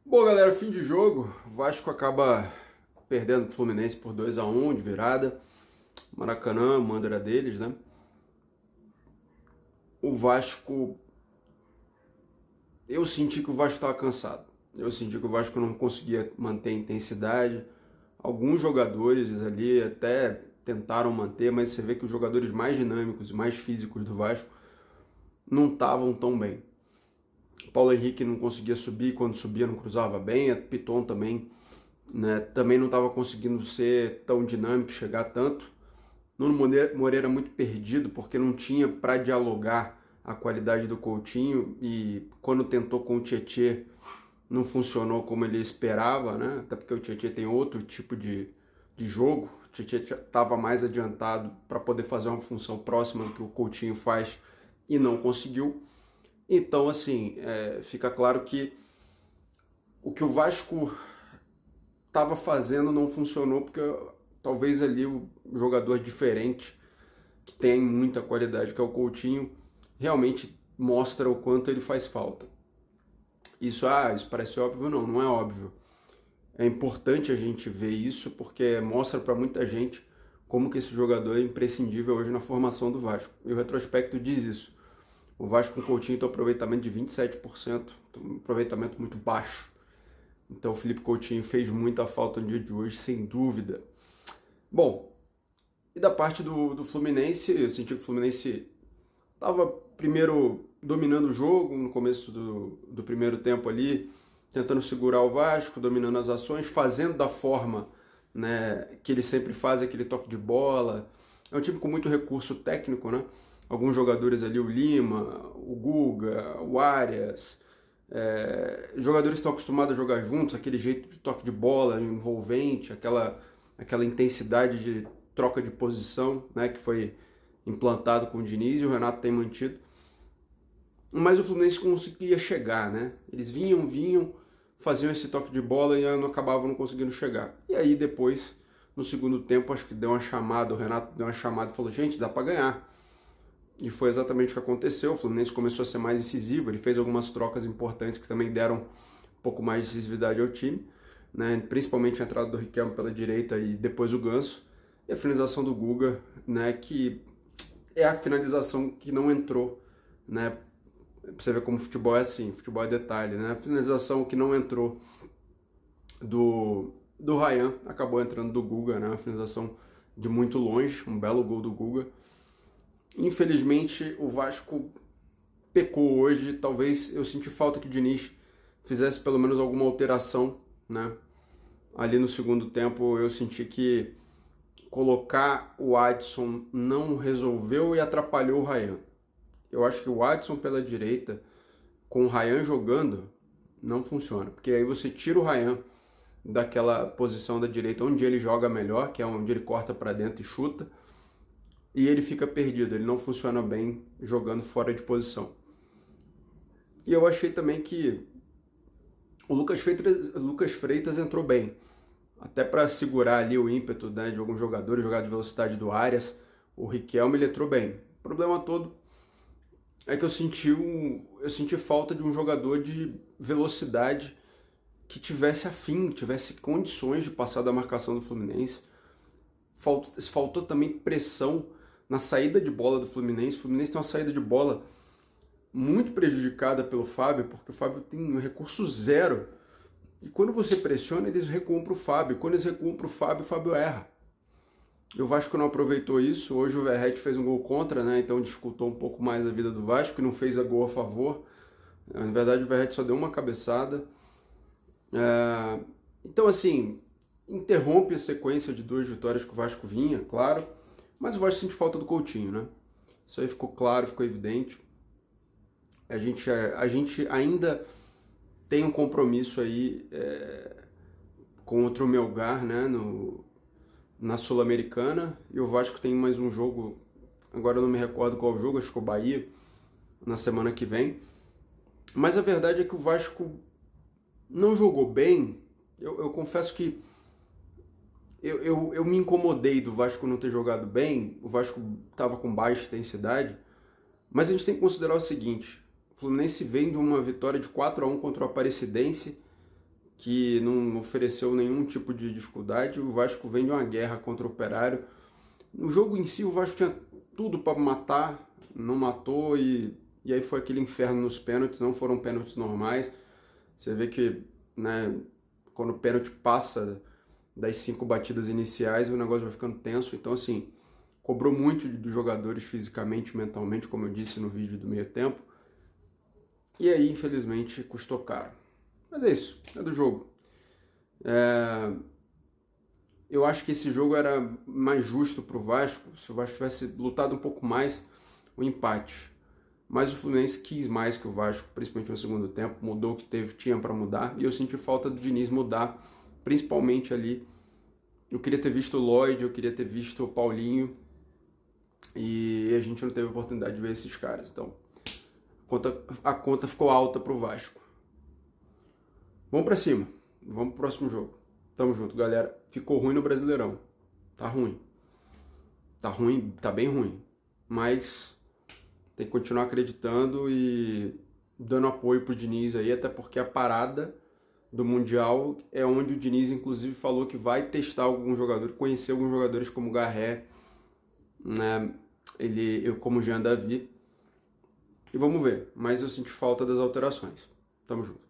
Bom, galera, fim de jogo. O Vasco acaba perdendo o Fluminense por 2-1 de virada. Maracanã, o mando era deles, né? O Vasco. Eu senti que o Vasco estava cansado. Eu senti que o Vasco não conseguia manter a intensidade. Alguns jogadores ali até tentaram manter, mas você vê que os jogadores mais dinâmicos e mais físicos do Vasco não estavam tão bem. Paulo Henrique não conseguia subir, quando subia não cruzava bem. A Piton também, né, também não estava conseguindo ser tão dinâmico, chegar tanto. Nuno Moreira muito perdido porque não tinha para dialogar a qualidade do Coutinho e quando tentou com o Tietê não funcionou como ele esperava, né? Até porque o Tietê tem outro tipo de jogo. O Tietê estava mais adiantado para poder fazer uma função próxima do que o Coutinho faz e não conseguiu. Então, assim, fica claro que o que o Vasco estava fazendo não funcionou porque talvez ali o jogador diferente, que tem muita qualidade, que é o Coutinho, realmente mostra o quanto ele faz falta. Isso parece óbvio? Não, não é óbvio. É importante a gente ver isso porque mostra para muita gente como que esse jogador é imprescindível hoje na formação do Vasco. E o retrospecto diz isso. O Vasco com o Coutinho tem um aproveitamento de 27%, um aproveitamento muito baixo. Então o Felipe Coutinho fez muita falta no dia de hoje, sem dúvida. Bom, e da parte do Fluminense, eu senti que o Fluminense estava primeiro dominando o jogo no começo do primeiro tempo ali, tentando segurar o Vasco, dominando as ações, fazendo da forma, né, que ele sempre faz, aquele toque de bola. É um time com muito recurso técnico, né? Alguns jogadores ali, o Lima, o Guga, o Arias, jogadores que estão acostumados a jogar juntos, aquele jeito de toque de bola envolvente, aquela intensidade de troca de posição, né, que foi implantado com o Diniz e o Renato tem mantido. Mas o Fluminense conseguia chegar, né? Eles vinham, faziam esse toque de bola e não acabavam não conseguindo chegar. E aí depois, no segundo tempo, acho que deu uma chamada, o Renato deu uma chamada e falou, gente, dá para ganhar. E foi exatamente o que aconteceu, o Fluminense começou a ser mais incisivo, ele fez algumas trocas importantes que também deram um pouco mais de decisividade ao time, né? Principalmente a entrada do Riquelme pela direita e depois o Ganso, e a finalização do Guga, né, que é a finalização que não entrou, né? Pra você ver como o futebol é assim, futebol é detalhe, né? A finalização que não entrou do Ryan acabou entrando do Guga, né? Uma finalização de muito longe, um belo gol do Guga. Infelizmente, o Vasco pecou hoje. Talvez eu senti falta que o Diniz fizesse pelo menos alguma alteração, né? Ali no segundo tempo eu senti que colocar o Adson não resolveu e atrapalhou o Ryan. Eu acho que o Adson pela direita, com o Ryan jogando, não funciona. Porque aí você tira o Ryan daquela posição da direita onde ele joga melhor, que é onde ele corta para dentro e chuta, e ele fica perdido, ele não funciona bem jogando fora de posição. E eu achei também que o Lucas Freitas entrou bem, até para segurar ali o ímpeto, né, de alguns jogadores, jogar de velocidade do Arias. O Riquelme ele entrou bem. O problema todo é que eu senti falta de um jogador de velocidade que tivesse afim, tivesse condições de passar da marcação do Fluminense. Faltou também pressão na saída de bola do Fluminense. O Fluminense tem uma saída de bola muito prejudicada pelo Fábio, porque o Fábio tem um recurso zero. E quando você pressiona, eles recuam para o Fábio. Quando eles recuam para o Fábio erra. E o Vasco não aproveitou isso. Hoje o Verratti fez um gol contra, né? Então dificultou um pouco mais a vida do Vasco e não fez a gol a favor. Na verdade, o Verratti só deu uma cabeçada. Então, assim, interrompe a sequência de 2 vitórias que o Vasco vinha, claro. Mas o Vasco sente falta do Coutinho, né? Isso aí ficou claro, ficou evidente. A gente ainda tem um compromisso aí contra o Melgar, né? Na Sul-Americana. E o Vasco tem mais um jogo, agora eu não me recordo qual jogo, acho que é o Bahia, na semana que vem. Mas a verdade é que o Vasco não jogou bem. Eu confesso que eu me incomodei do Vasco não ter jogado bem. O Vasco estava com baixa intensidade. Mas a gente tem que considerar o seguinte: o Fluminense vem de uma vitória de 4-1 contra o Aparecidense que não ofereceu nenhum tipo de dificuldade. O Vasco vem de uma guerra contra o Operário. No jogo em si, o Vasco tinha tudo para matar, não matou, e aí foi aquele inferno nos pênaltis. Não foram pênaltis normais. Você vê que, né, quando o pênalti passa das 5 batidas iniciais, o negócio vai ficando tenso. Então, assim, cobrou muito dos jogadores fisicamente, mentalmente, como eu disse no vídeo do meio tempo. E aí, infelizmente, custou caro. Mas é isso, é do jogo. Eu acho que esse jogo era mais justo para o Vasco, se o Vasco tivesse lutado um pouco mais, o empate. Mas o Fluminense quis mais que o Vasco, principalmente no segundo tempo, mudou o que tinha para mudar, e eu senti falta do Diniz mudar, principalmente ali. Eu queria ter visto o Lloyd, eu queria ter visto o Paulinho, e a gente não teve a oportunidade de ver esses caras. Então, a conta ficou alta pro Vasco. Vamos pra cima, vamos pro próximo jogo. Tamo junto, galera. Ficou ruim no Brasileirão. Tá ruim. Tá ruim, tá bem ruim. Mas tem que continuar acreditando e dando apoio pro Diniz aí, até porque a parada do Mundial é onde o Diniz, inclusive, falou que vai testar alguns jogadores, conhecer alguns jogadores como o Garré, né? Eu como o Jean Davi. E vamos ver. Mas eu senti falta das alterações. Tamo junto.